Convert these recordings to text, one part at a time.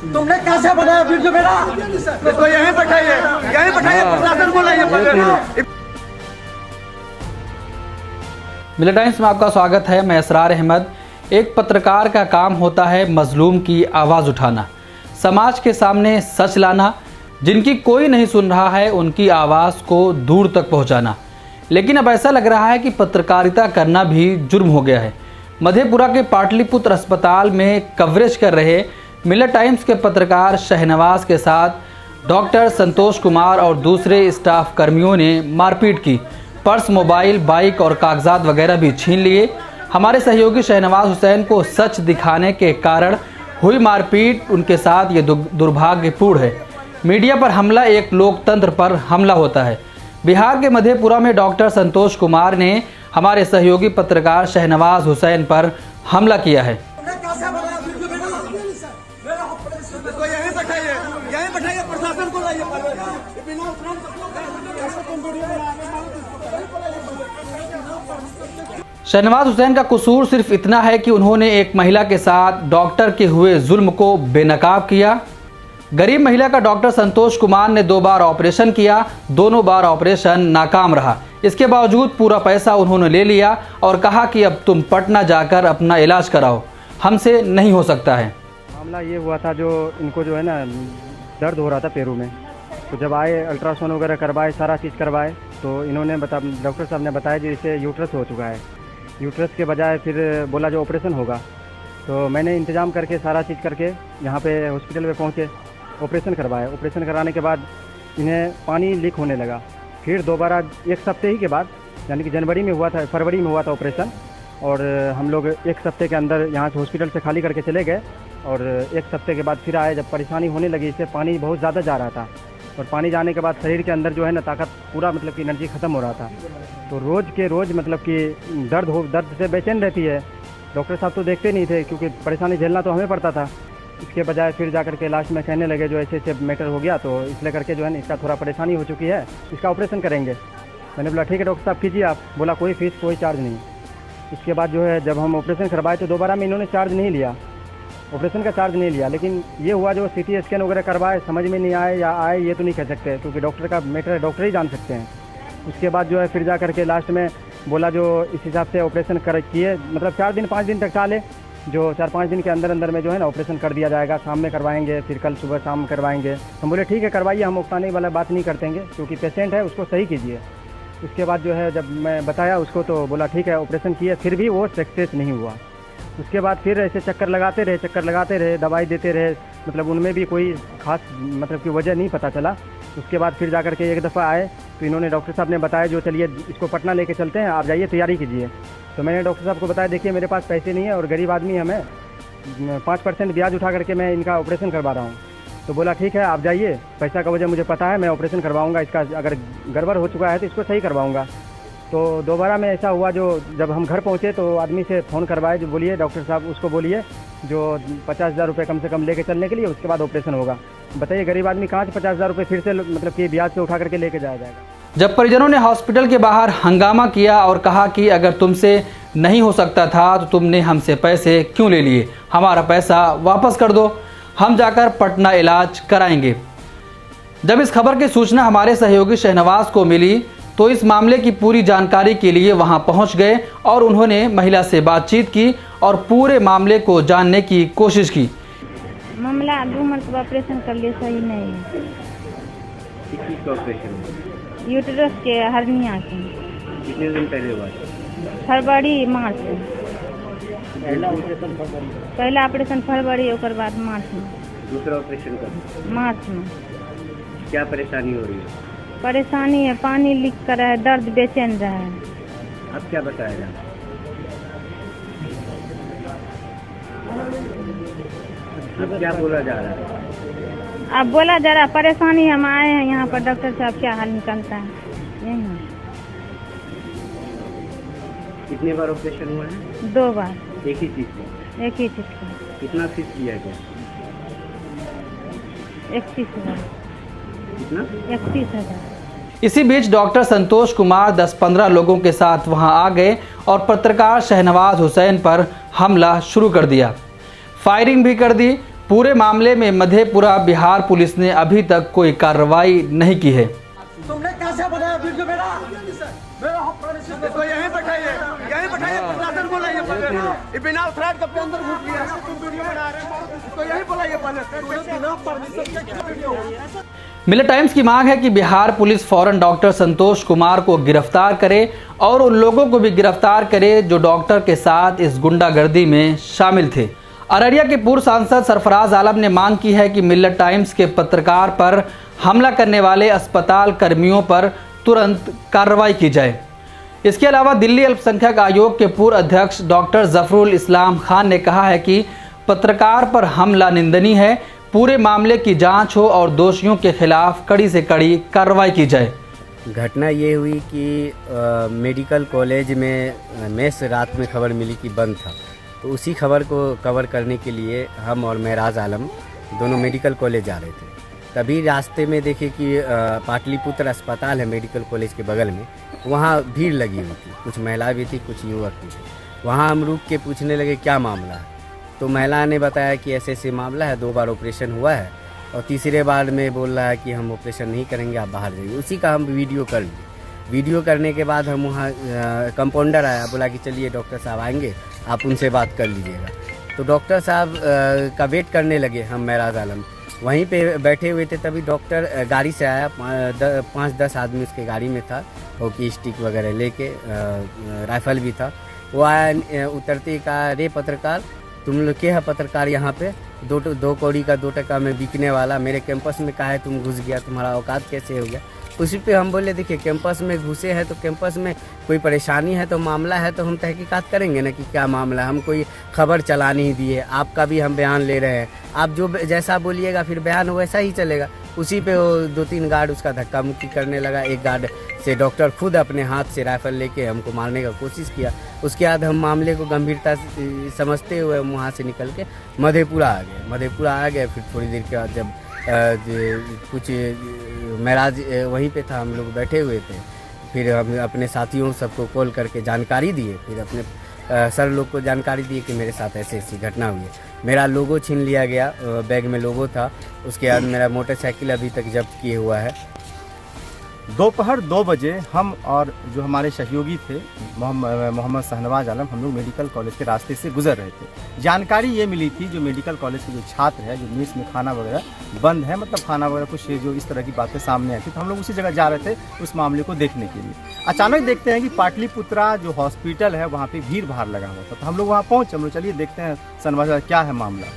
तुमने कैसे बनाया वीडियो मेरा? इसको यहीं बैठाइए, प्रशासन को लाइए। मिला टाइम्स में आपका स्वागत है। मैं असरार अहमद। एक पत्रकार का काम होता है मजलूम की आवाज़ उठाना, समाज के सामने सच लाना, जिनकी कोई नहीं सुन रहा है उनकी आवाज़ को दूर तक पहुंचाना। लेकिन अब ऐसा लग रहा है कि पत्रकारिता करना भी जुर्म हो गया है। मधेपुरा के पाटलिपुत्र अस्पताल में कवरेज कर रहे मिला टाइम्स के पत्रकार शहनवाज के साथ डॉक्टर संतोष कुमार और दूसरे स्टाफ कर्मियों ने मारपीट की। पर्स, मोबाइल, बाइक और कागजात वगैरह भी छीन लिए। हमारे सहयोगी शहनवाज हुसैन को सच दिखाने के कारण हुई मारपीट उनके साथ ये दुर्भाग्यपूर्ण है। मीडिया पर हमला एक लोकतंत्र पर हमला होता है। बिहार के मधेपुरा में डॉक्टर संतोष कुमार ने हमारे सहयोगी पत्रकार शहनवाज हुसैन पर हमला किया है। प्रशासन को लाइए। शहनवाज हुसैन का कसूर सिर्फ इतना है कि उन्होंने एक महिला के साथ डॉक्टर के हुए जुल्म को बेनकाब किया। गरीब महिला का डॉक्टर संतोष कुमार ने 2 बार ऑपरेशन किया, दोनों बार ऑपरेशन नाकाम रहा। इसके बावजूद पूरा पैसा उन्होंने ले लिया और कहा कि अब तुम पटना जाकर अपना इलाज कराओ, हमसे नहीं हो सकता है। मामला ये हुआ था, जो इनको जो है ना दर्द हो रहा था पैरों में, तो जब आए अल्ट्रासाउंड वगैरह करवाए, सारा चीज़ करवाए, तो इन्होंने डॉक्टर साहब ने बताया कि इसे यूट्रस हो चुका है। यूट्रस के बजाय फिर बोला जो ऑपरेशन होगा। तो मैंने इंतज़ाम करके सारा चीज़ करके यहाँ पे हॉस्पिटल में पहुँचे, ऑपरेशन करवाया। ऑपरेशन कराने के बाद इन्हें पानी लीक होने लगा। फिर दोबारा 1 सप्ताह ही के बाद, यानी कि फरवरी में हुआ था ऑपरेशन, और हम लोग 1 सप्ताह के अंदर यहाँ से हॉस्पिटल से खाली करके चले गए। और 1 सप्ताह के बाद फिर आए, जब परेशानी होने लगी, इससे पानी बहुत ज़्यादा जा रहा था, और पानी जाने के बाद शरीर के अंदर जो है ना ताकत पूरा मतलब कि एनर्जी ख़त्म हो रहा था। तो रोज़ के रोज़ मतलब कि दर्द से बेचैन रहती है। डॉक्टर साहब तो देखते नहीं थे, क्योंकि परेशानी झेलना तो हमें पड़ता था। इसके बजाय फिर जाकर के लास्ट में कहने लगे जो ऐसे मैटर हो गया, तो इसलिए करके जो है ना इसका थोड़ा परेशानी हो चुकी है, इसका ऑपरेशन करेंगे। मैंने बोला ठीक है डॉक्टर साहब कीजिए आप। बोला कोई फीस कोई चार्ज नहीं। इसके बाद जो है जब हम ऑपरेशन करवाए तो दोबारा में इन्होंने चार्ज नहीं लिया, ऑपरेशन का चार्ज नहीं लिया। लेकिन ये हुआ जो CT स्कैन वगैरह करवाए, समझ में नहीं आए या आए ये तो नहीं कह सकते, क्योंकि डॉक्टर का मैटर है, डॉक्टर ही जान सकते हैं। उसके बाद जो है फिर जा करके लास्ट में बोला जो इस हिसाब से ऑपरेशन किए, मतलब 4 दिन 5 दिन तक टाले, जो 4-5 दिन के अंदर में जो है ना ऑपरेशन कर दिया जाएगा, शाम में करवाएंगे, फिर कल सुबह शाम करवाएंगे। हम बोले ठीक है करवाइए, हम उकसाने वाला बात नहीं करतेंगे, क्योंकि पेशेंट है उसको सही कीजिए। उसके बाद जो है जब मैं बताया उसको, तो बोला ठीक है ऑपरेशन किए, फिर भी वो सक्सेस नहीं हुआ। उसके बाद फिर ऐसे चक्कर लगाते रहे, दवाई देते रहे, मतलब उनमें भी कोई खास मतलब कि वजह नहीं पता चला। उसके बाद फिर जाकर के एक दफ़ा आए, तो इन्होंने डॉक्टर साहब ने बताया जो चलिए इसको पटना लेके चलते हैं, आप जाइए तैयारी कीजिए। तो मैंने डॉक्टर साहब को बताया देखिए मेरे पास पैसे नहीं है और गरीब आदमी है, मैं 5% ब्याज उठा करके मैं इनका ऑपरेशन करवा रहा हूँ। तो बोला ठीक है आप जाइए, पैसा का वजह मुझे पता है, मैं ऑपरेशन करवाऊँगा, इसका अगर गड़बड़ हो चुका है तो इसको सही करवाऊँगा। तो दोबारा में ऐसा हुआ, जो जब हम घर पहुँचे तो आदमी से फ़ोन करवाए, जो बोलिए डॉक्टर साहब उसको बोलिए जो 50,000 रुपये कम से कम लेके चलने के लिए, उसके बाद ऑपरेशन होगा। बताइए गरीब आदमी कहाँ से 50,000 रुपये फिर से मतलब कि ब्याज पे उठा करके लेके जाया जाएगा। जब परिजनों ने हॉस्पिटल के बाहर हंगामा किया और कहा कि अगर तुमसे नहीं हो सकता था तो तुमने हमसे पैसे क्यों ले लिए, हमारा पैसा वापस कर दो, हम जाकर पटना इलाज कराएंगे। जब इस खबर की सूचना हमारे सहयोगी शहनवाज को मिली तो इस मामले की पूरी जानकारी के लिए वहां पहुंच गए और उन्होंने महिला से बातचीत की और पूरे मामले को जानने की कोशिश की। मामला 2 मरतबा ऑपरेशन कर लिए, सही नहीं है। किस ऑपरेशन? यूट्रस के हर्निया के। कितने दिन पहले हुआ? फरवरी मार्च। पहला ऑपरेशन फरवरी, और बाद मार्च में। दूसरा ऑपरेशन कब? मार्च में। क्या परेशानी हो रही है? परेशानी है, पानी लीक कर रहा है, दर्द बेचैन रहा है। अब क्या बताएगा? अब क्या बोला जा रहा है? अब बोला जा रहा है परेशानी, हम आए हैं यहाँ पर, डॉक्टर साहब क्या हाल निकलता है। यही कितनी बार ऑपरेशन हुआ है? 2 बार। एक ही चीज का? एक ही चीज का। कितना फीस लिया गया? 31,000। कितना? 31,000। इसी बीच डॉक्टर संतोष कुमार 10-15 लोगों के साथ वहां आ गए और पत्रकार शहनवाज हुसैन पर हमला शुरू कर दिया। फायरिंग भी कर दी। पूरे मामले में मधेपुरा बिहार पुलिस ने अभी तक कोई कार्रवाई नहीं की है। तुमने कैसे बनाया वीडियो मेरा इसको यहीं बैठाइए प्रशासन बुलाइए बिना थ्रेट के अंदर घुस लिया तुम वीडियो बना रहे हो इसको यहीं बुलाइए पहले बिना परमिशन के वीडियो। मिलर टाइम्स की मांग है कि बिहार पुलिस फौरन डॉक्टर संतोष कुमार को गिरफ्तार करे और उन लोगों को भी गिरफ्तार करे जो डॉक्टर के साथ इस गुंडागर्दी में शामिल थे। अररिया के पूर्व सांसद सरफराज आलम ने मांग की है कि मिलर टाइम्स के पत्रकार पर हमला करने वाले अस्पताल कर्मियों पर तुरंत कार्रवाई की जाए। इसके अलावा दिल्ली अल्पसंख्यक आयोग के पूर्व अध्यक्ष डॉक्टर जफरुल इस्लाम खान ने कहा है कि पत्रकार पर हमला निंदनीय है, पूरे मामले की जांच हो और दोषियों के खिलाफ कड़ी से कड़ी कार्रवाई की जाए। घटना ये हुई कि मेडिकल कॉलेज में मेस रात में खबर मिली कि बंद था, तो उसी खबर को कवर करने के लिए हम और महराज आलम दोनों मेडिकल कॉलेज जा रहे थे। तभी रास्ते में देखे कि पाटलिपुत्र अस्पताल है मेडिकल कॉलेज के बगल में, वहाँ भीड़ लगी हुई थी, कुछ महिलाएं भी थी, कुछ युवक भी थे। वहाँ हम रुक के पूछने लगे क्या मामला है, तो महिला ने बताया कि ऐसे मामला है, 2 बार ऑपरेशन हुआ है और तीसरे बार में बोल रहा है कि हम ऑपरेशन नहीं करेंगे, आप बाहर जाइए। उसी का हम वीडियो कर लिए। वीडियो करने के बाद हम वहाँ कंपाउंडर आया, बोला कि चलिए डॉक्टर साहब आएंगे, आप उनसे बात कर लीजिएगा। तो डॉक्टर साहब का वेट करने लगे हम महराज आलम, वहीं पे बैठे हुए थे। तभी डॉक्टर गाड़ी से आया, 5-10 आदमी उसके गाड़ी में था, हॉकी स्टिक वगैरह लेके, राइफल भी था। वो आया, उतरते कहा, रे पत्रकार, तुम लोग क्या है पत्रकार यहाँ पे, 2 कौड़ी का 2 टका में बिकने वाला, मेरे कैंपस में कहा है तुम घुस गया, तुम्हारा औकात कैसे हो गया। उसी पे हम बोले देखिए कैंपस में घुसे हैं तो कैंपस में कोई परेशानी है तो मामला है तो हम तहकीकात करेंगे ना कि क्या मामला है। हम कोई खबर चला नहीं दिए, आपका भी हम बयान ले रहे हैं, आप जो जैसा बोलिएगा फिर बयान वैसा ही चलेगा। उसी पे वो 2-3 गार्ड उसका धक्का मुक्की करने लगा। एक गार्ड से डॉक्टर खुद अपने हाथ से राइफल लेके हमको मारने का कोशिश किया। उसके बाद हम मामले को गंभीरता से समझते हुए वहाँ से निकल के मधेपुरा आ गए। फिर थोड़ी देर के बाद जब कुछ महराज वहीं पे था, हम लोग बैठे हुए थे, फिर हम अपने साथियों सबको कॉल करके जानकारी दिए। फिर अपने सर लोग को जानकारी दिए कि मेरे साथ ऐसी घटना हुई है। मेरा लोगो छीन लिया गया, बैग में लोगो था। उसके बाद मेरा मोटरसाइकिल अभी तक जब्त किए हुआ है। दोपहर 2 बजे हम और जो हमारे सहयोगी थे मोहम्मद शहनवाज आलम, हम लोग मेडिकल कॉलेज के रास्ते से गुजर रहे थे। जानकारी ये मिली थी जो मेडिकल कॉलेज के जो छात्र है, जो मेस में खाना वगैरह बंद है, मतलब खाना वगैरह कुछ जो इस तरह की बातें सामने आई थी, तो हम लोग उसी जगह जा रहे थे उस मामले को देखने के लिए। अचानक देखते हैं कि पाटलिपुत्रा जो हॉस्पिटल है वहाँ पर भीड़ भाड़ लगा हुआ था। तो हम लोग वहाँ पहुँचे, हम लोग चलिए देखते हैं शहनवाज क्या है मामला।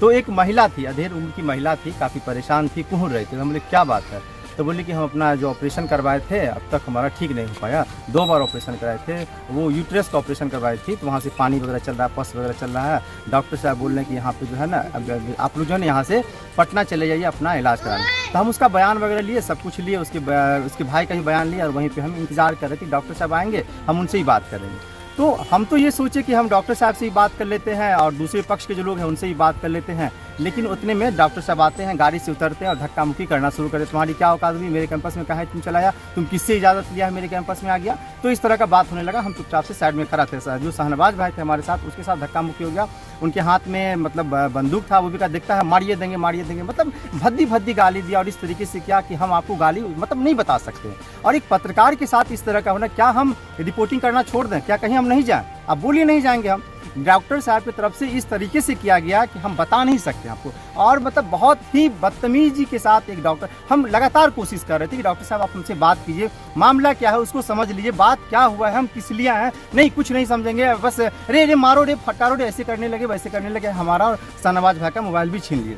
तो एक महिला थी, अधेड़ उम्र की महिला थी, काफ़ी परेशान थी, कुहर रही थी। तो हम बोले क्या बात है, तो बोले कि हम अपना जो ऑपरेशन करवाए थे अब तक हमारा ठीक नहीं हो पाया, 2 बार ऑपरेशन कराए थे, वो यूट्रस का ऑपरेशन करवाई थी, तो वहाँ से पानी वगैरह चल रहा है, पस वगैरह चल रहा है। डॉक्टर साहब बोल रहे हैं कि यहाँ पे जो है ना, अब आप लोग जो है ना यहाँ से पटना चले जाइए अपना इलाज कराने। तो हम उसका बयान वगैरह लिए, सब कुछ लिए, उसके भाई का भी बयान लिया और वहीं पर हम इंतजार कर रहे थे डॉक्टर साहब आएँगे, हम उनसे ही बात करेंगे। तो हम तो ये सोचे कि हम डॉक्टर साहब से ही बात कर लेते हैं और दूसरे पक्ष के जो लोग हैं उनसे ही बात कर लेते हैं, लेकिन उतने में डॉक्टर साहब आते हैं, गाड़ी से उतरते हैं और धक्का मुक्की करना शुरू करते। तुम्हारी क्या औकात हुई, मेरे कैंपस में कहाँ है तुम चलाया, तुम किससे इजाज़त लिया है मेरे कैंपस में आ गया। तो इस तरह का बात होने लगा। हम चुपचाप से साइड में खड़ा थे। जो शहनवाज भाई थे हमारे साथ, उसके साथ धक्का मुक्की हो गया। उनके हाथ में मतलब बंदूक था, वो भी कहा देखता है मारिए देंगे, मतलब भद्दी गाली दिया और इस तरीके से किया कि हम आपको गाली मतलब नहीं बता सकते। और एक पत्रकार के साथ इस तरह का होना, क्या हम रिपोर्टिंग करना छोड़ दें, क्या कहीं हम नहीं जाएँ? आप बोलिए नहीं जाएंगे हम। डॉक्टर साहब की तरफ से इस तरीके से किया गया कि हम बता नहीं सकते आपको, और मतलब बहुत ही बदतमीजी के साथ एक डॉक्टर, हम लगातार कोशिश कर रहे थे कि डॉक्टर साहब आप हमसे बात कीजिए, मामला क्या है उसको समझ लीजिए, बात क्या हुआ है, हम किस लिए हैं, नहीं कुछ नहीं समझेंगे, बस रे मारो रे फटारो रे, ऐसे करने लगे वैसे करने लगे। हमारा और शहनवाज भाई का मोबाइल भी छीन लिए।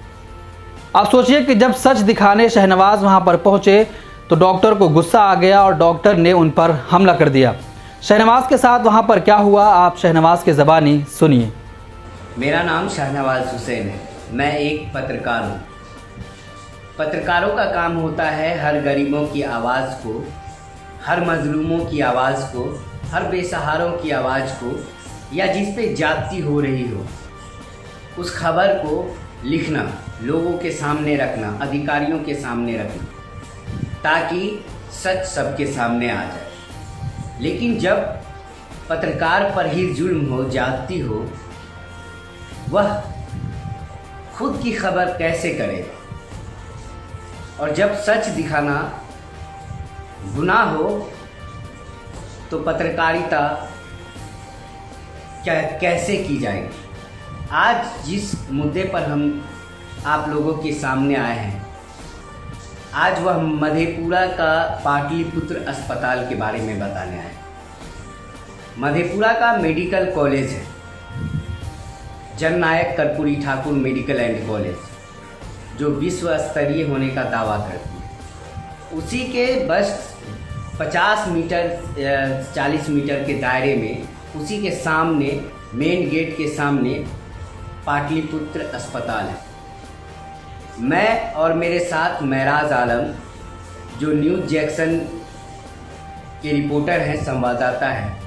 आप सोचिए कि जब सच दिखाने शहनवाज वहाँ पर पहुँचे तो डॉक्टर को गुस्सा आ गया और डॉक्टर ने उन पर हमला कर दिया। शहनवाज के साथ वहाँ पर क्या हुआ, आप शहनवाज के ज़बानी सुनिए। मेरा नाम शहनवाज हुसैन है, मैं एक पत्रकार हूँ। पत्रकारों का काम होता है हर गरीबों की आवाज़ को, हर मजलूमों की आवाज़ को, हर बेसहारों की आवाज़ को, या जिस पे ज्यादती हो रही हो उस खबर को लिखना, लोगों के सामने रखना, अधिकारियों के सामने रखना, ताकि सच सबके सामने आ जाए। लेकिन जब पत्रकार पर ही जुल्म हो, ज्यादती हो, वह खुद की खबर कैसे करेगा? और जब सच दिखाना गुनाह हो तो पत्रकारिता कैसे की जाएगी? आज जिस मुद्दे पर हम आप लोगों के सामने आए हैं, आज वह मधेपुरा का पाटलिपुत्र अस्पताल के बारे में बताने आए। मधेपुरा का मेडिकल कॉलेज है, Jannayak Karpoori Thakur medical and college, जो विश्व स्तरीय होने का दावा करती है। उसी के बस 50 मीटर 40 मीटर के दायरे में, उसी के सामने मेन गेट के सामने पाटलिपुत्र अस्पताल है। मैं और मेरे साथ महराज आलम, जो न्यूज़ जैक्सन के रिपोर्टर हैं, संवाददाता हैं,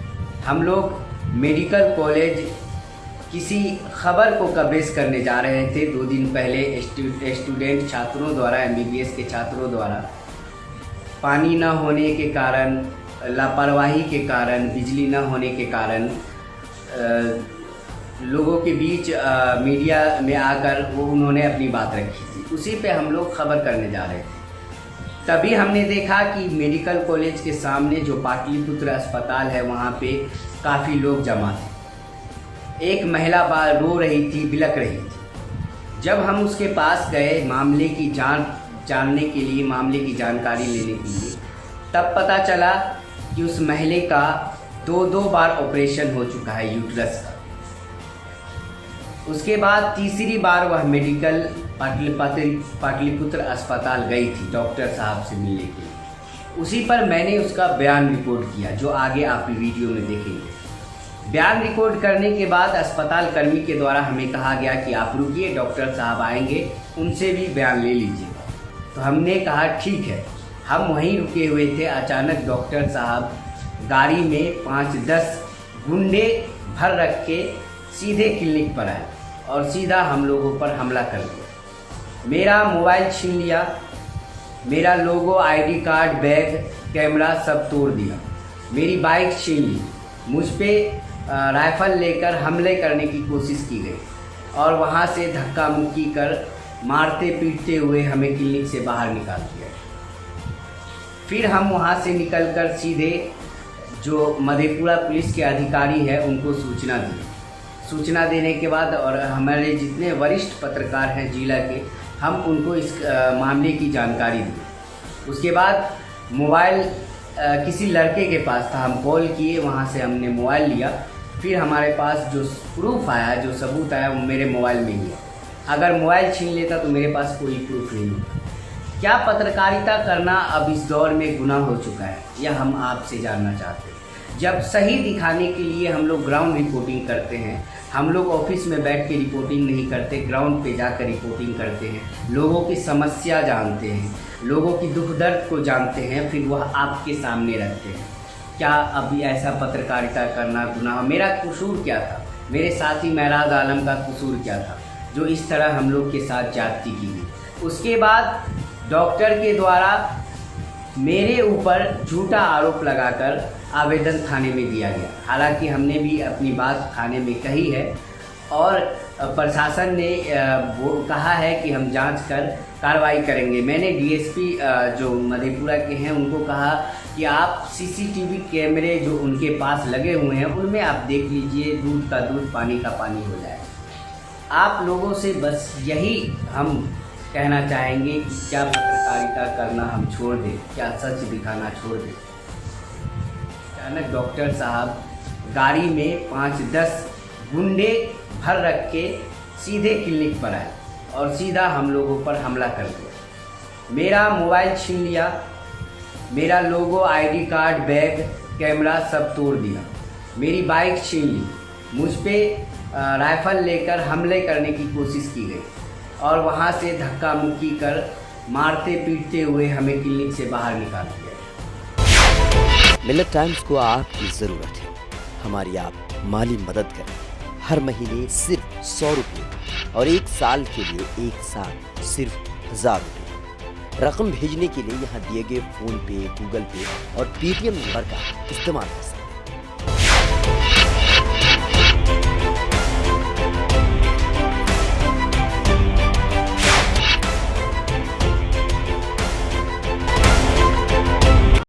हम लोग मेडिकल कॉलेज किसी खबर को कवरेज करने जा रहे थे। 2 दिन पहले स्टूडेंट छात्रों द्वारा, MBBS के छात्रों द्वारा पानी न होने के कारण, लापरवाही के कारण, बिजली न होने के कारण लोगों के बीच मीडिया में आकर वो उन्होंने अपनी बात रखी थी। उसी पे हम लोग खबर करने जा रहे थे। तभी हमने देखा कि मेडिकल कॉलेज के सामने जो पाटलिपुत्र अस्पताल है, वहाँ पे काफ़ी लोग जमा थे। एक महिला बाल रो रही थी, बिलख रही थी। जब हम उसके पास गए मामले की जांच जानने के लिए, मामले की जानकारी लेने के लिए, तब पता चला कि उस महिला का 2 बार ऑपरेशन हो चुका है यूट्रस का। उसके बाद तीसरी बार वह मेडिकल पाटलिपुत्र अस्पताल गई थी डॉक्टर साहब से मिलने के लिए। उसी पर मैंने उसका बयान रिकॉर्ड किया, जो आगे आप वीडियो में देखेंगे। बयान रिकॉर्ड करने के बाद अस्पताल कर्मी के द्वारा हमें कहा गया कि आप रुकिए, डॉक्टर साहब आएंगे, उनसे भी बयान ले लीजिएगा। तो हमने कहा ठीक है। हम वहीं रुके हुए थे। अचानक डॉक्टर साहब गाड़ी में 5-10 गुंडे भर रख के सीधे क्लिनिक पर आए और सीधा हम लोगों पर हमला कर दिया। मेरा मोबाइल छीन लिया, मेरा लोगो, ID कार्ड, बैग, कैमरा सब तोड़ दिया। मेरी बाइक छीन ली। मुझ पे राइफल लेकर हमले करने की कोशिश की गई और वहाँ से धक्का मुक्की कर मारते पीटते हुए हमें क्लिनिक से बाहर निकाल दिया। फिर हम वहाँ से निकलकर सीधे जो मधेपुरा पुलिस के अधिकारी है उनको सूचना दी। सूचना देने के बाद और हमारे जितने वरिष्ठ पत्रकार हैं जिला के, हम उनको इस मामले की जानकारी दी। उसके बाद मोबाइल किसी लड़के के पास था, हम कॉल किए, वहाँ से हमने मोबाइल लिया। फिर हमारे पास जो प्रूफ आया, जो सबूत आया, वो मेरे मोबाइल में ही है। अगर मोबाइल छीन लेता तो मेरे पास कोई प्रूफ नहीं होता। क्या पत्रकारिता करना अब इस दौर में गुनाह हो चुका है, यह हम आपसे जानना चाहते हैं। जब सही दिखाने के लिए हम लोग ग्राउंड रिपोर्टिंग करते हैं, हम लोग ऑफिस में बैठ के रिपोर्टिंग नहीं करते, ग्राउंड पे जाकर रिपोर्टिंग करते हैं, लोगों की समस्या जानते हैं, लोगों की दुख दर्द को जानते हैं, फिर वह आपके सामने रखते हैं। क्या अभी ऐसा पत्रकारिता करना गुनाह? मेरा कसूर क्या था? मेरे साथी महराज आलम का कसूर क्या था जो इस तरह हम लोग के साथ ज्यादती की गई? उसके बाद डॉक्टर के द्वारा मेरे ऊपर झूठा आरोप लगाकर आवेदन थाने में दिया गया। हालांकि हमने भी अपनी बात थाने में कही है और प्रशासन ने वो कहा है कि हम जांच कर कार्रवाई करेंगे। मैंने DSP जो मधेपुरा के हैं उनको कहा कि आप CCTV कैमरे जो उनके पास लगे हुए हैं उनमें आप देख लीजिए, दूध का दूध, पानी का पानी हो जाए। आप लोगों से बस यही हम कहना चाहेंगे कि क्या पत्रकारिता करना हम छोड़ दें, क्या सच दिखाना छोड़ दें। अचानक डॉक्टर साहब गाड़ी में 5-10 गुंडे भर रख के सीधे क्लिनिक पर आए और सीधा हम लोगों पर हमला कर दिया। मेरा मोबाइल छीन लिया, मेरा लोगो, ID कार्ड, बैग, कैमरा सब तोड़ दिया। मेरी बाइक छीन ली। मुझ पे राइफल लेकर हमले करने की कोशिश की गई और वहाँ से धक्का मुक्की कर मारते पीटते हुए हमें क्लिनिक से बाहर निकाल दिया। मिलत टाइम्स को आपकी ज़रूरत है, हमारी आप माली मदद करें। हर महीने सिर्फ 100 रुपये और 1 साल के लिए एक साल सिर्फ 1000 रुपये। रकम भेजने के लिए यहाँ दिए गए फ़ोन पे, गूगल पे और पेटीएम नंबर का इस्तेमाल कर सकते हैं।